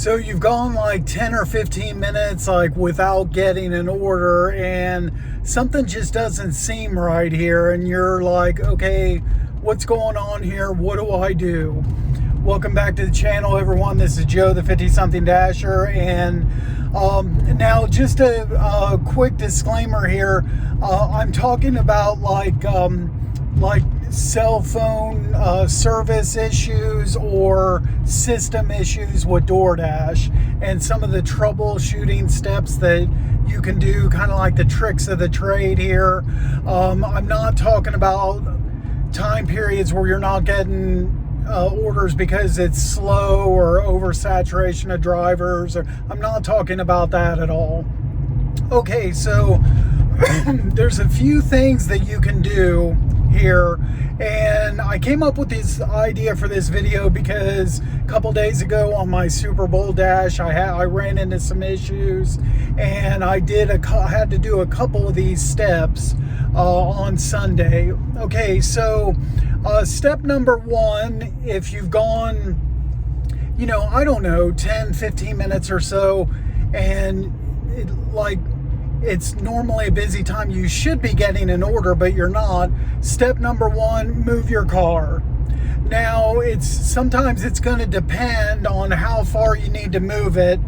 So you've gone like 10 or 15 minutes like without getting an order, and something just doesn't seem right here, and you're like, okay, what's going on here? What do I do? Welcome back to the channel, everyone. This is Joe, the 50-something Dasher, and now just a quick disclaimer here. I'm talking about like cell phone service issues or system issues with DoorDash, and some of the troubleshooting steps that you can do, kind of like the tricks of the trade here. I'm not talking about time periods where you're not getting orders because it's slow or oversaturation of drivers, or I'm not talking about that at all. Okay, so there's a few things that you can do here, and I came up with this idea for this video because a couple days ago on my Super Bowl dash I ran into some issues, and I had to do a couple of these steps on Sunday. Okay, so step number one, if you've gone, I don't know, 10-15 minutes or so, and it's normally a busy time, you should be getting an order, but you're not. Step number one, move your car. Now, sometimes it's going to depend on how far you need to move it,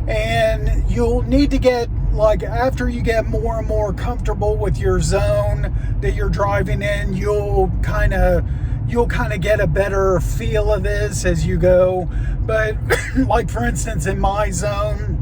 and you'll need to get, after you get more and more comfortable with your zone that you're driving in, you'll kind of get a better feel of this as you go. But like, for instance, in my zone,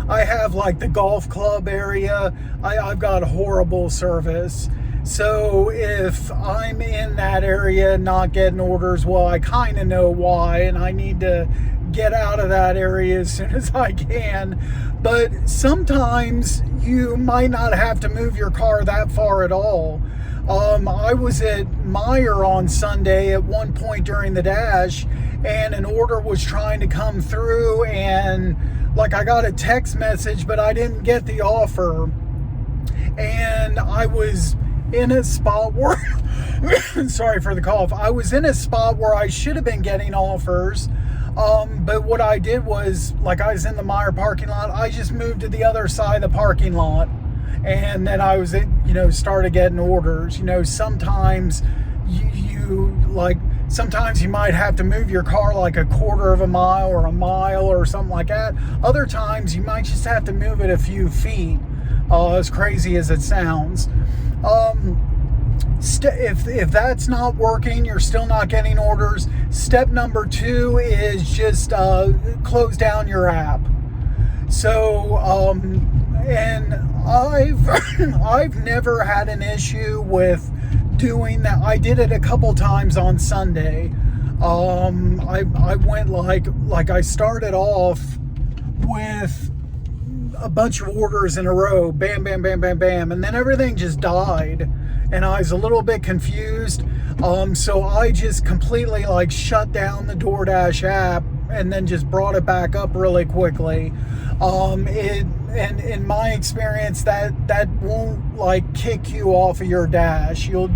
I have like the golf club area. I've got horrible service. So if I'm in that area not getting orders, well, I kind of know why, and I need to get out of that area as soon as I can. But sometimes you might not have to move your car that far at all. I was at Meijer on Sunday at one point during the dash, and an order was trying to come through, and I got a text message, but I didn't get the offer. And I was in a spot where, sorry for the cough, I was in a spot where I should have been getting offers. But what I did was, I was in the Meijer parking lot, I just moved to the other side of the parking lot. And then I was, started getting orders. Sometimes sometimes you might have to move your car like a quarter of a mile or a mile or something like that. Other times you might just have to move it a few feet, as crazy as it sounds. If that's not working, you're still not getting orders, step number two is just close down your app. So, and I've never had an issue with doing that. I did it a couple times on Sunday. I went I started off with a bunch of orders in a row, bam, bam, bam, bam, bam, and then everything just died, and I was a little bit confused. So I just completely shut down the DoorDash app and then just brought it back up really quickly. And in my experience, that won't kick you off of your dash. You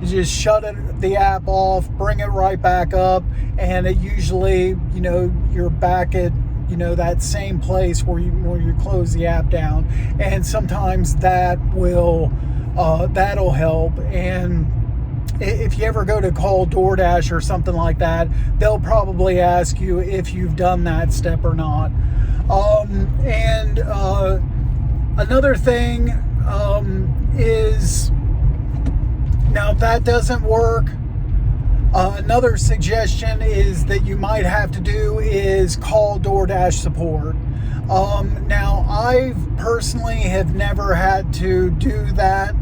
just shut the app off, bring it right back up, and it usually, you're back at that same place where you close the app down. And sometimes that'll help. And if you ever go to call DoorDash or something like that, they'll probably ask you if you've done that step or not. And another thing is, now if that doesn't work, another suggestion is that you might have to do is call DoorDash support. Now I personally have never had to do that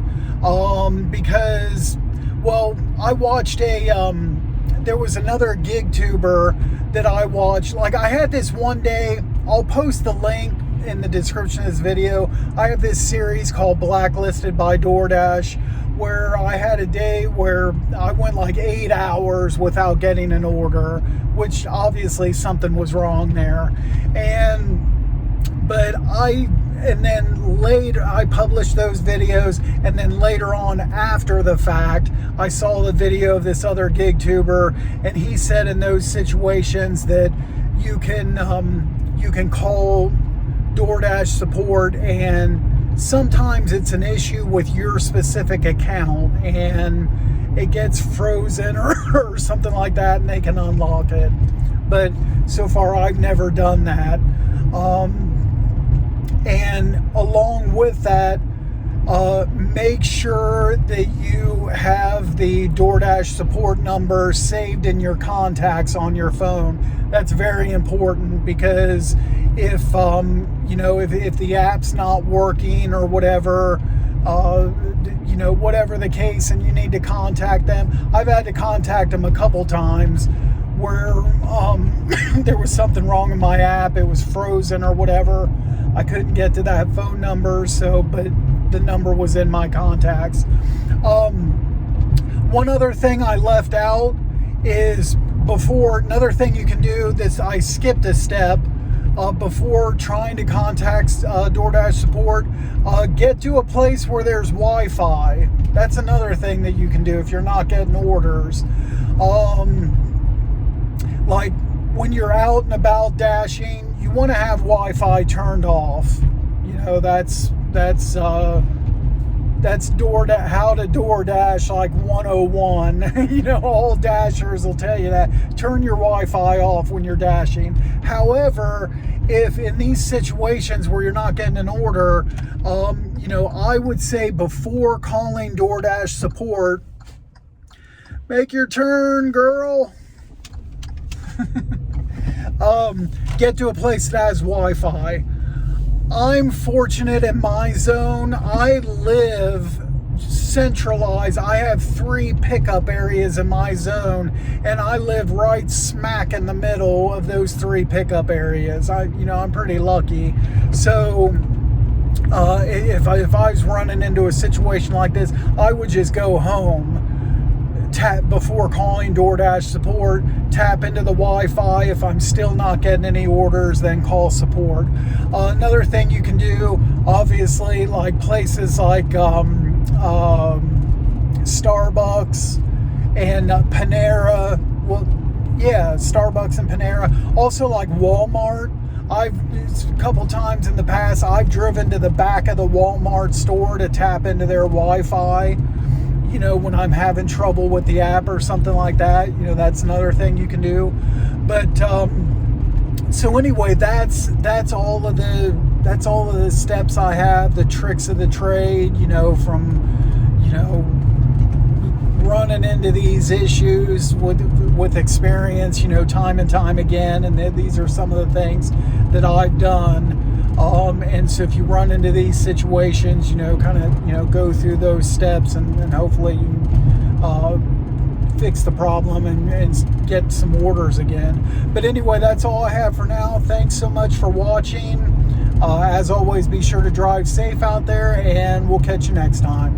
because, well, I watched there was another gig tuber that I watched. I had this one day, I'll post the link in the description of this video. I have this series called Blacklisted by DoorDash, where I had a day where I went 8 hours without getting an order, which obviously something was wrong there. And then later I published those videos, and then later on, after the fact, I saw the video of this other gig tuber, and he said in those situations that you can call DoorDash support, and sometimes it's an issue with your specific account and it gets frozen or something like that, and they can unlock it. But so far I've never done that. And along with that, make sure that you have the DoorDash support number saved in your contacts on your phone. That's very important, because if if the app's not working or whatever, whatever the case, and you need to contact them. I've had to contact them a couple times where there was something wrong in my app. It was frozen or whatever. I couldn't get to that phone number, but the number was in my contacts. One other thing I left out is another thing you can do, I skipped a step. Before trying to contact DoorDash support, get to a place where there's Wi-Fi. That's another thing that you can do if you're not getting orders. Like when you're out and about dashing, you want to have Wi-Fi turned off. That's DoorDash, how to DoorDash like 101. All dashers will tell you that. Turn your Wi-Fi off when you're dashing. However, if in these situations where you're not getting an order, I would say before calling DoorDash support, make your turn, girl. Get to a place that has Wi-Fi. I'm fortunate in my zone. I live centralized. I have 3 pickup areas in my zone, and I live right smack in the middle of those 3 pickup areas. I'm pretty lucky. So if I was running into a situation like this, I would just go home. Tap before calling DoorDash support, tap into the Wi-Fi. If I'm still not getting any orders, then call support. Another thing you can do, obviously, like places like Starbucks and Panera. Well, yeah, Starbucks and Panera. Also like Walmart. A couple times in the past, I've driven to the back of the Walmart store to tap into their Wi-Fi. When I'm having trouble with the app or something like that, that's another thing you can do. But so anyway, that's all of the steps I have, the tricks of the trade, from running into these issues with experience, time and time again. And these are some of the things that I've done. And so if you run into these situations, go through those steps, and hopefully you fix the problem and get some orders again. But anyway, that's all I have for now. Thanks so much for watching. As always, be sure to drive safe out there, and we'll catch you next time.